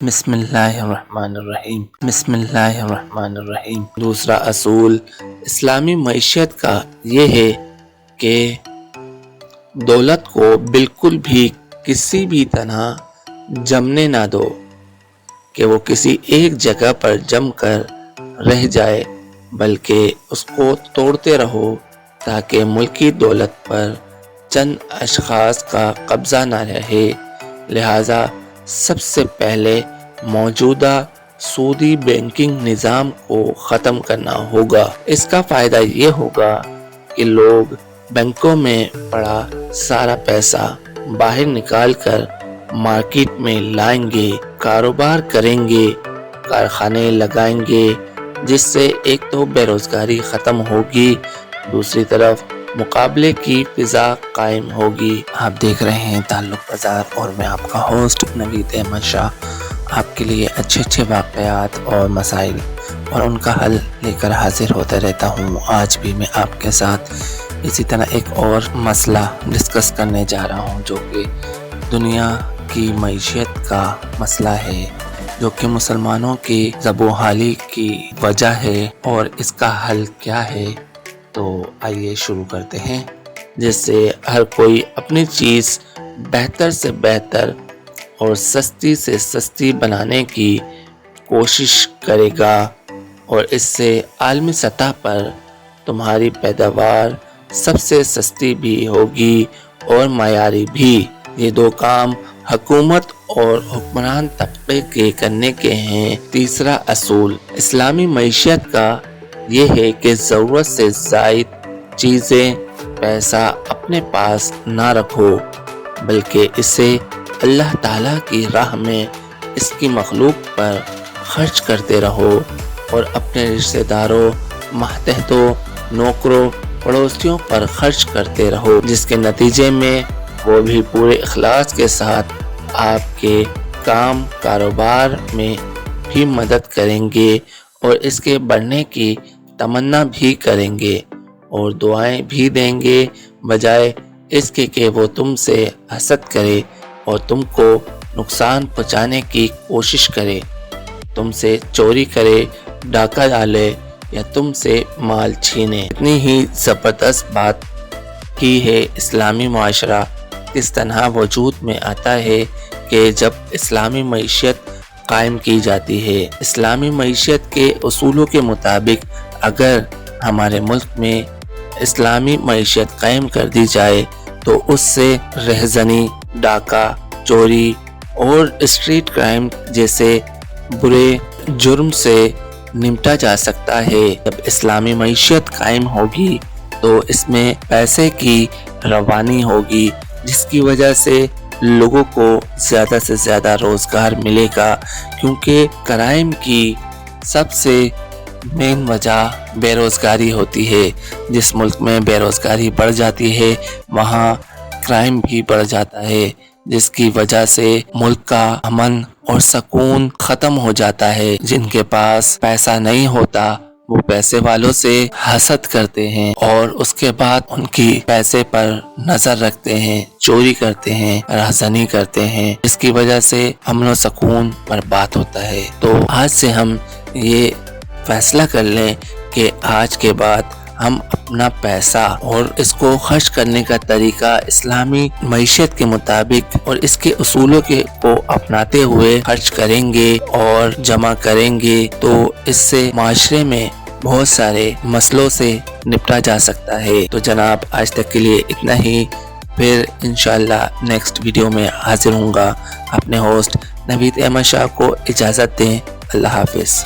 بسم اللہ الرحمن الرحیم بسم اللہ الرحمن الرحیم۔ دوسرا اصول اسلامی معیشت کا یہ ہے کہ دولت کو بالکل بھی کسی بھی طرح جمنے نہ دو کہ وہ کسی ایک جگہ پر جم کر رہ جائے، بلکہ اس کو توڑتے رہو تاکہ ملکی دولت پر چند اشخاص کا قبضہ نہ رہے۔ لہٰذا سب سے پہلے موجودہ سودی بینکنگ نظام کو ختم کرنا ہوگا۔ اس کا فائدہ یہ ہوگا کہ لوگ بینکوں میں پڑا سارا پیسہ باہر نکال کر مارکیٹ میں لائیں گے، کاروبار کریں گے، کارخانے لگائیں گے، جس سے ایک تو بے روزگاری ختم ہوگی، دوسری طرف مقابلے کی فضا قائم ہوگی۔ آپ دیکھ رہے ہیں تعلق بازار اور میں آپ کا ہوسٹ نوید احمد شاہ آپ کے لیے اچھے واقعات اور مسائل اور ان کا حل لے کر حاضر ہوتا رہتا ہوں۔ آج بھی میں آپ کے ساتھ اسی طرح ایک اور مسئلہ ڈسکس کرنے جا رہا ہوں، جو کہ دنیا کی معیشت کا مسئلہ ہے، جو کہ مسلمانوں کی زب و حالی کی وجہ ہے، اور اس کا حل کیا ہے۔ تو آئیے شروع کرتے ہیں، جس سے ہر کوئی اپنی چیز بہتر سے بہتر اور سستی سے سستی بنانے کی کوشش کرے گا، اور اس سے عالمی سطح پر تمہاری پیداوار سب سے سستی بھی ہوگی اور معیاری بھی۔ یہ دو کام حکومت اور حکمران طبقے کے کرنے کے ہیں۔ تیسرا اصول اسلامی معیشت کا یہ ہے کہ ضرورت سے زائد چیزیں، پیسہ اپنے پاس نہ رکھو، بلکہ اسے اللہ تعالیٰ کی راہ میں اس کی مخلوق پر خرچ کرتے رہو، اور اپنے رشتہ داروں، ماتحتوں، نوکروں، پڑوسیوں پر خرچ کرتے رہو، جس کے نتیجے میں وہ بھی پورے اخلاص کے ساتھ آپ کے کاروبار میں بھی مدد کریں گے، اور اس کے بڑھنے کی تمنا بھی کریں گے اور دعائیں بھی دیں گے، بجائے اس کے کہ وہ تم سے حسد کرے اور تم کو نقصان پہنچانے کی کوشش کرے، تم سے چوری کرے، ڈاکہ ڈالے یا تم سے مال چھینے۔ اتنی ہی زبردست بات کی ہے اسلامی معاشرہ کس طرح وجود میں آتا ہے کہ جب اسلامی معیشت قائم کی جاتی ہے۔ اسلامی معیشت کے اصولوں کے مطابق اگر ہمارے ملک میں اسلامی معیشت قائم کر دی جائے تو اس سے رہزنی، ڈاکہ، چوری اور اسٹریٹ کرائم جیسے برے جرم سے نمٹا جا سکتا ہے۔ جب اسلامی معیشت قائم ہوگی تو اس میں پیسے کی روانی ہوگی، جس کی وجہ سے لوگوں کو زیادہ سے زیادہ روزگار ملے گا، کیونکہ کرائم کی سب سے مین وجہ بے روزگاری ہوتی ہے۔ جس ملک میں بے روزگاری بڑھ جاتی ہے وہاں کرائم بھی بڑھ جاتا ہے، جس کی وجہ سے ملک کا امن اور سکون ختم ہو جاتا ہے۔ جن کے پاس پیسہ نہیں ہوتا وہ پیسے والوں سے حسد کرتے ہیں اور اس کے بعد ان کی پیسے پر نظر رکھتے ہیں، چوری کرتے ہیں، رہزنی کرتے ہیں، جس کی وجہ سے امن و سکون برباد ہوتا ہے۔ تو آج سے ہم یہ فیصلہ کر لیں کہ آج کے بعد ہم اپنا پیسہ اور اس کو خرچ کرنے کا طریقہ اسلامی معیشت کے مطابق اور اس کے اصولوں کو اپناتے ہوئے خرچ کریں گے اور جمع کریں گے، تو اس سے معاشرے میں بہت سارے مسئلوں سے نپٹا جا سکتا ہے۔ تو جناب آج تک کے لیے اتنا ہی، پھر انشاءاللہ نیکسٹ ویڈیو میں حاضر ہوں گا۔ اپنے ہوسٹ نوید احمد شاہ کو اجازت دیں۔ اللہ حافظ۔